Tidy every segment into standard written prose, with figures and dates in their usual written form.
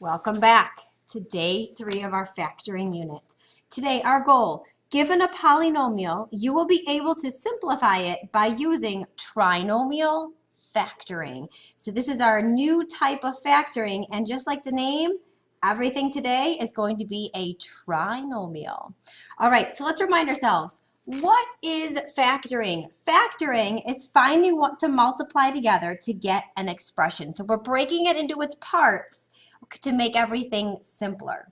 Welcome back to day 3 of our factoring unit. Today, our goal, given a polynomial, you will be able to simplify it by using trinomial factoring. So this is our new type of factoring, and just like the name, everything today is going to be a trinomial. All right, so let's remind ourselves, what is factoring? Factoring is finding what to multiply together to get an expression. So we're breaking it into its parts to make everything simpler.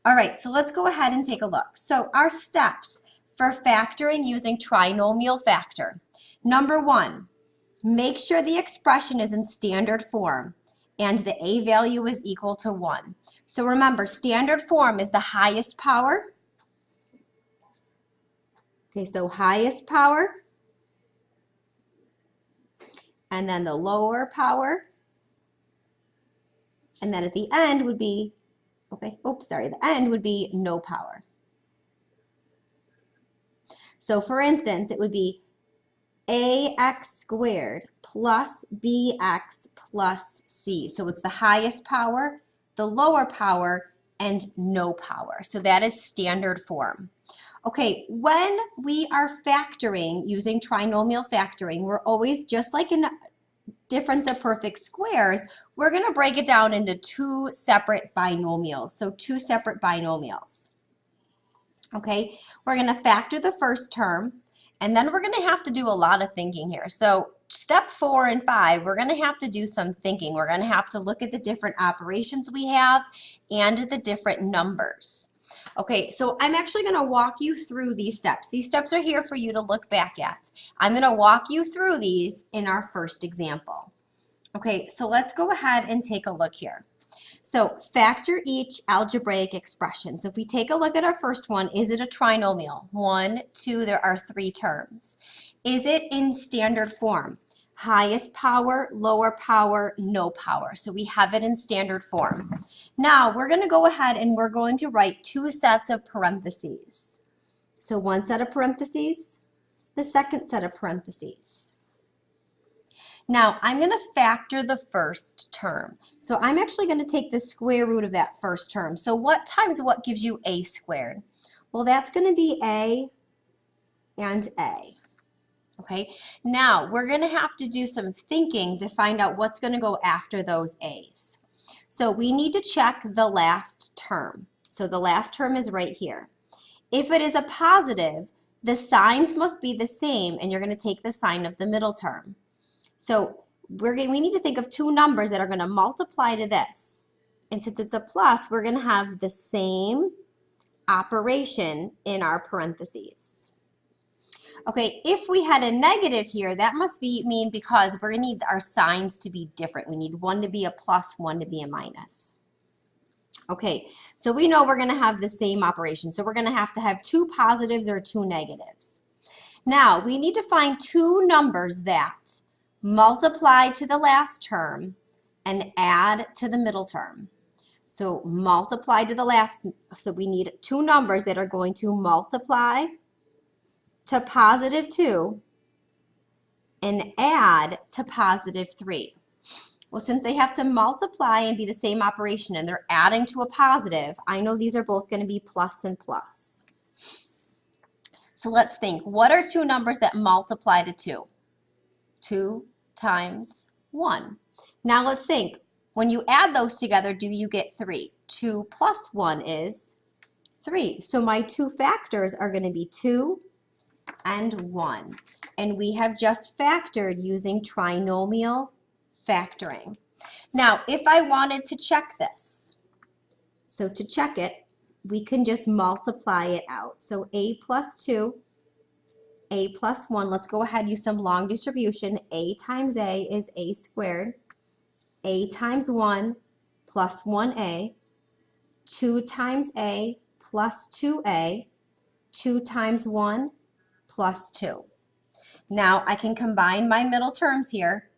All right, so let's go ahead and take a look. So our steps for factoring using trinomial factor. Number 1, make sure the expression is in standard form and the a value is equal to 1. So remember, standard form is the highest power. Okay, so highest power, and then the lower power, and then at the end would be, the end would be no power. So for instance, it would be ax squared plus bx plus c. So it's the highest power, the lower power, and no power. So that is standard form. Okay, when we are factoring using trinomial factoring, we're always, just like in difference of perfect squares, we're going to break it down into 2 separate binomials. So 2 separate binomials. Okay, we're going to factor the first term, and then we're going to have to do a lot of thinking here. So step 4 and 5, we're going to have to do some thinking. We're going to have to look at the different operations we have and the different numbers. Okay, so I'm actually going to walk you through these steps. These steps are here for you to look back at. I'm going to walk you through these in our first example. Okay, so let's go ahead and take a look here. So factor each algebraic expression. So if we take a look at our first one, is it a trinomial? 1, 2, there are 3 terms. Is it in standard form? Highest power, lower power, no power. So we have it in standard form. Now we're going to go ahead and we're going to write 2 sets of parentheses. So one set of parentheses, the second set of parentheses. Now I'm going to factor the first term. So I'm actually going to take the square root of that first term. So what times what gives you a squared? Well, that's going to be a and a. Okay, now we're going to have to do some thinking to find out what's going to go after those a's. So we need to check the last term. So the last term is right here. If it is a positive, the signs must be the same, and you're going to take the sign of the middle term. So we need to think of 2 numbers that are going to multiply to this. And since it's a plus, we're going to have the same operation in our parentheses. Okay, if we had a negative here, that must mean because we're going to need our signs to be different. We need one to be a plus, one to be a minus. Okay, so we know we're going to have the same operation. So we're going to have 2 positives or 2 negatives. Now, we need to find 2 numbers that multiply to the last term and add to the middle term. So multiply to the last, so we need 2 numbers that are going to multiply to positive 2 and add to positive 3. Well, since they have to multiply and be the same operation and they're adding to a positive, I know these are both going to be plus and plus. So let's think, what are 2 numbers that multiply to 2? 2 times 1. Now let's think, when you add those together, do you get 3? 2 plus 1 is 3. So my 2 factors are going to be 2 and 1. And we have just factored using trinomial factoring. Now, if I wanted to check this, so to check it, we can just multiply it out. So a plus 2, a plus 1, let's go ahead and use some long distribution. A times a is a squared. A times 1 plus 1a. 2 times a plus 2a. 2 times 1 plus 2. Now I can combine my middle terms here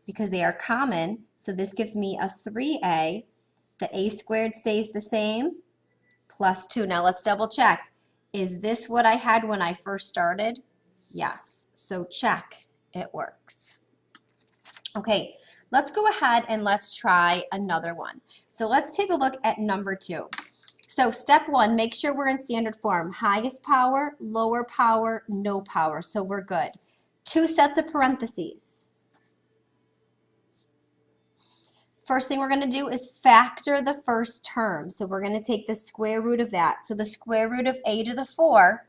because they are common. So this gives me a 3a. The a squared stays the same, plus 2. Now let's double check. Is this what I had when I first started? Yes. So check, it works. Okay, let's go ahead and let's try another one. So let's take a look at number 2. So step 1, make sure we're in standard form. Highest power, lower power, no power. So we're good. 2 sets of parentheses. First thing we're going to do is factor the first term. So we're going to take the square root of that. So the square root of a to the 4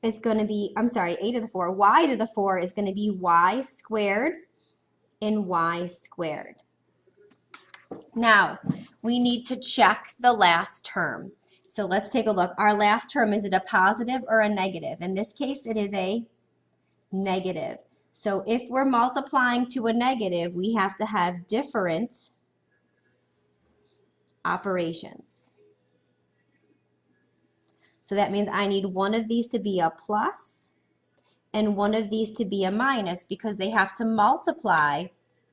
is going to be, a to the 4, y to the 4 is going to be y squared and y squared. Now, we need to check the last term. So let's take a look. Our last term, is it a positive or a negative? In this case, it is a negative. So if we're multiplying to a negative, we have to have different operations. So that means I need one of these to be a plus and one of these to be a minus because they have to multiply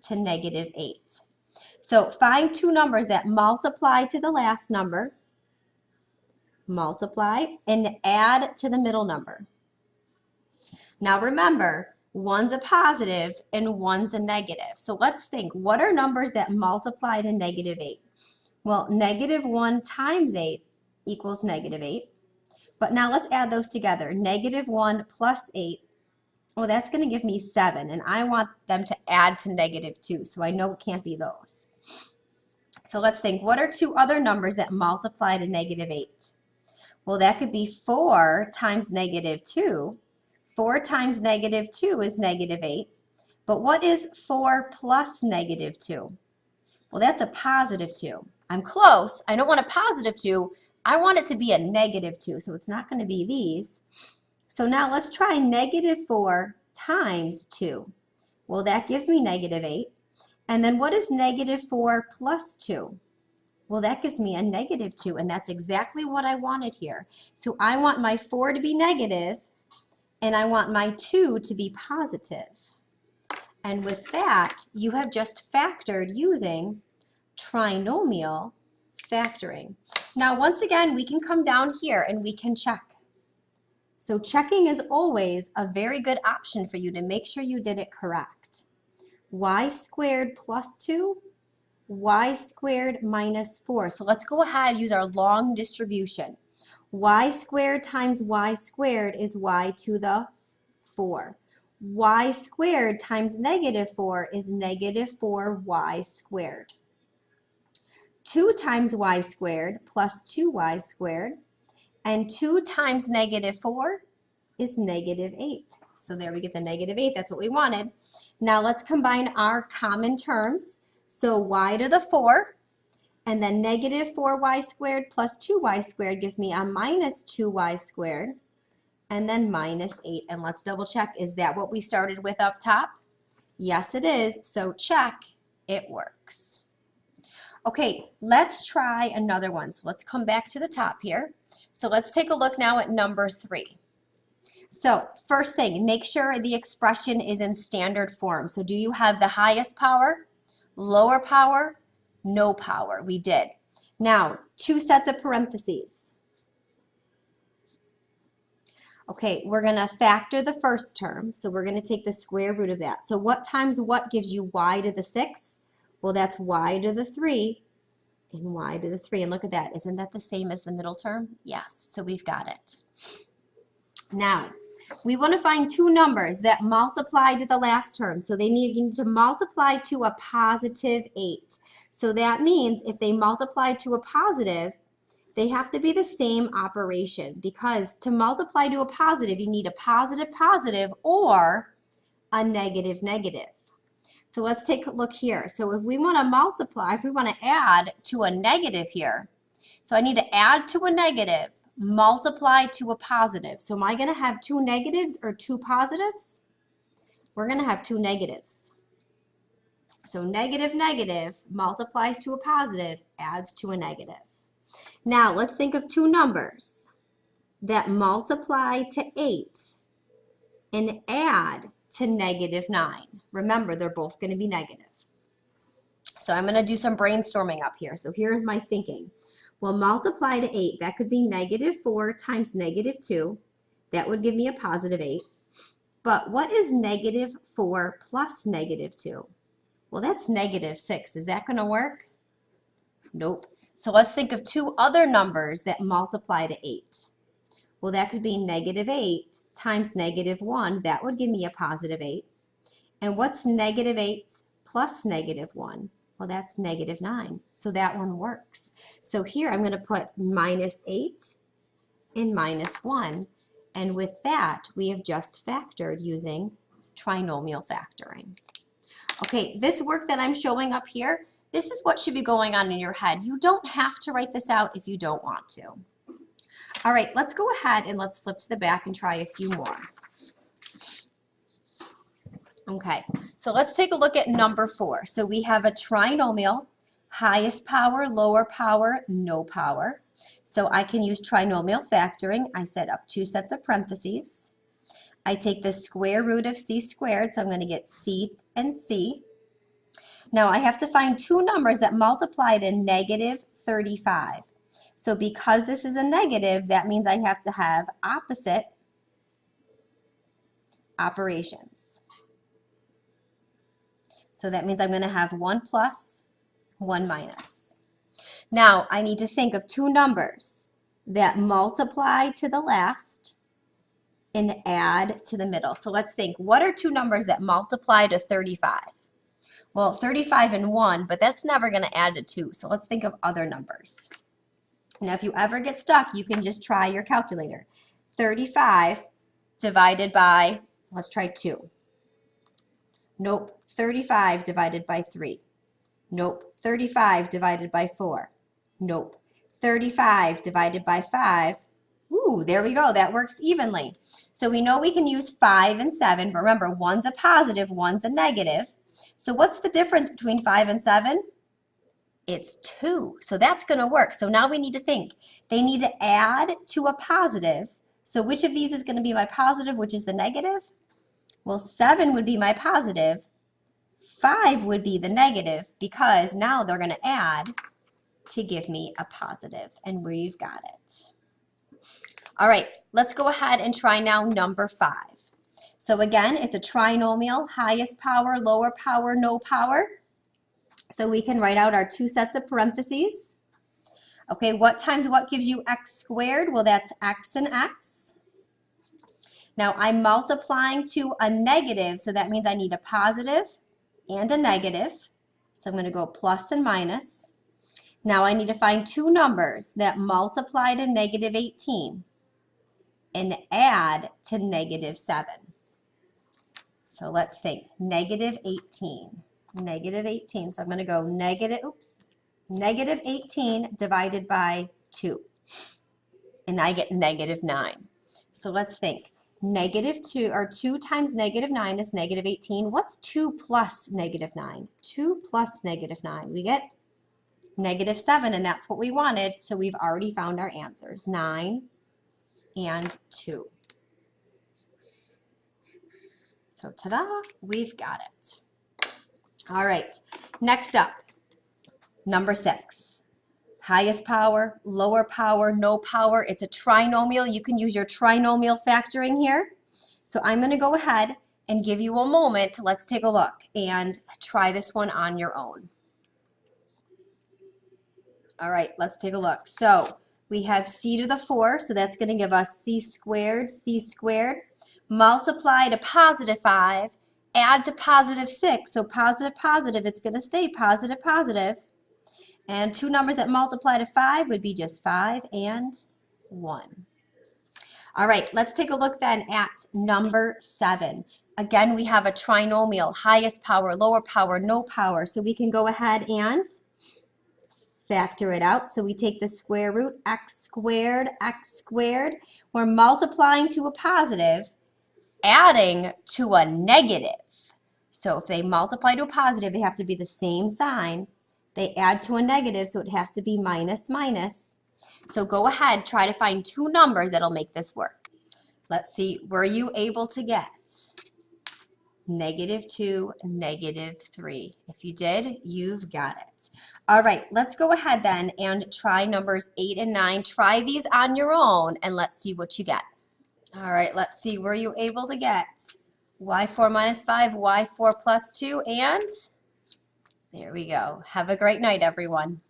to negative 8. So find 2 numbers that multiply to the last number, multiply, and add to the middle number. Now remember, one's a positive and one's a negative. So let's think, what are numbers that multiply to negative 8? Well, negative 1 times 8 equals negative 8. But now let's add those together. Negative 1 plus 8, well, that's going to give me 7, and I want them to add to negative 2, so I know it can't be those. So let's think, what are 2 other numbers that multiply to negative 8? Well, that could be 4 times negative 2. 4 times negative 2 is negative 8. But what is 4 plus negative 2? Well, that's a positive 2. I'm close. I don't want a positive 2. I want it to be a negative 2, so it's not going to be these. So now let's try negative 4 times 2. Well, that gives me negative 8. And then what is negative 4 plus 2? Well, that gives me a negative 2, and that's exactly what I wanted here. So I want my 4 to be negative, and I want my 2 to be positive. And with that, you have just factored using trinomial factoring. Now, once again, we can come down here and we can check. So checking is always a very good option for you to make sure you did it correct. Y squared plus 2, y squared minus 4. So let's go ahead and use our long distribution. Y squared times y squared is y to the 4. Y squared times negative 4 is negative 4y squared. 2 times y squared plus 2y squared, and 2 times negative 4 is negative 8. So there we get the negative 8. That's what we wanted. Now let's combine our common terms. So y to the 4, and then negative 4y squared plus 2y squared gives me a minus 2y squared, and then minus 8. And let's double check, is that what we started with up top? Yes, it is. So check, it works. Okay, let's try another one. So let's come back to the top here. So let's take a look now at number 3. So first thing, make sure the expression is in standard form. So do you have the highest power, lower power, no power? We did. Now, 2 sets of parentheses. Okay, we're going to factor the first term. So we're going to take the square root of that. So what times what gives you y to the 6? Well, that's y to the 3 and y to the 3. And look at that. Isn't that the same as the middle term? Yes, so we've got it. Now, we want to find 2 numbers that multiply to the last term. So you need to multiply to a positive 8. So that means if they multiply to a positive, they have to be the same operation, because to multiply to a positive, you need a positive positive or a negative negative. So let's take a look here. So if we want to multiply, if we want to add to a negative here, so I need to add to a negative, multiply to a positive. So am I going to have 2 negatives or 2 positives? We're going to have 2 negatives. So negative negative multiplies to a positive, adds to a negative. Now let's think of 2 numbers that multiply to 8 and add to negative 9. Remember, they're both going to be negative. So I'm going to do some brainstorming up here. So here's my thinking. Well, multiply to 8, that could be negative 4 times negative 2. That would give me a positive 8. But what is negative 4 plus negative 2? Well, that's -6. Is that going to work? Nope. So let's think of two other numbers that multiply to 8. Well, that could be -8 times -1. That would give me a +8. And what's -8 plus -1? Well, that's -9. So that one works. So here I'm going to put -8 and -1. And with that, we have just factored using trinomial factoring. Okay, this work that I'm showing up here, this is what should be going on in your head. You don't have to write this out if you don't want to. All right, let's go ahead and let's flip to the back and try a few more. Okay, so let's take a look at number 4. So we have a trinomial, highest power, lower power, no power. So I can use trinomial factoring. I set up 2 sets of parentheses. I take the square root of c squared, so I'm going to get c and c. Now I have to find two numbers that multiply to -35. So because this is a negative, that means I have to have opposite operations. So that means I'm going to have 1 plus, 1 minus. Now I need to think of two numbers that multiply to the last and add to the middle. So let's think, what are two numbers that multiply to 35? Well, 35 and 1, but that's never going to add to 2. So let's think of other numbers. Now, if you ever get stuck, you can just try your calculator. 35 divided by, let's try 2. Nope. 35 divided by 3. Nope. 35 divided by 4. Nope. 35 divided by 5. Ooh, there we go. That works evenly. So we know we can use 5 and 7, but remember, one's a positive, one's a negative. So what's the difference between 5 and 7? It's 2. So that's going to work. So now we need to think. They need to add to a positive. So which of these is going to be my positive, which is the negative? Well, 7 would be my positive. 5 would be the negative because now they're going to add to give me a positive, and we've got it. All right, let's go ahead and try now number 5. So again, it's a trinomial, highest power, lower power, no power. So we can write out our 2 sets of parentheses. Okay, what times what gives you x squared? Well, that's x and x. Now I'm multiplying to a negative, so that means I need a positive and a negative. So I'm going to go plus and minus. Now I need to find two numbers that multiply to -18 and add to -7. So let's think, -18. -18. So I'm going to go -18 divided by 2. And I get -9. So let's think. -2 or 2 times -9 is -18. What's 2 plus -9? 2 plus -9. We get -7, and that's what we wanted. So we've already found our answers, 9 and 2. So ta-da, we've got it. All right, next up, number 6. Highest power, lower power, no power. It's a trinomial. You can use your trinomial factoring here. So I'm going to go ahead and give you a moment. Let's take a look and try this one on your own. All right, let's take a look. So we have c to the 4, so that's going to give us c squared, multiply to +5, add to +6. So positive, it's going to stay positive. And two numbers that multiply to 5 would be just 5 and 1. All right, let's take a look then at number 7. Again, we have a trinomial, highest power, lower power, no power. So we can go ahead and factor it out. So we take the square root, x squared. We're multiplying to a positive, adding to a negative. So if they multiply to a positive, they have to be the same sign. They add to a negative, so it has to be minus. So go ahead, try to find two numbers that'll make this work. Let's see, were you able to get -2, -3? If you did, you've got it. All right, let's go ahead then and try numbers 8 and 9. Try these on your own and let's see what you get. All right, let's see, were you able to get y4 minus 5, y4 plus 2, and There we go. Have a great night, everyone.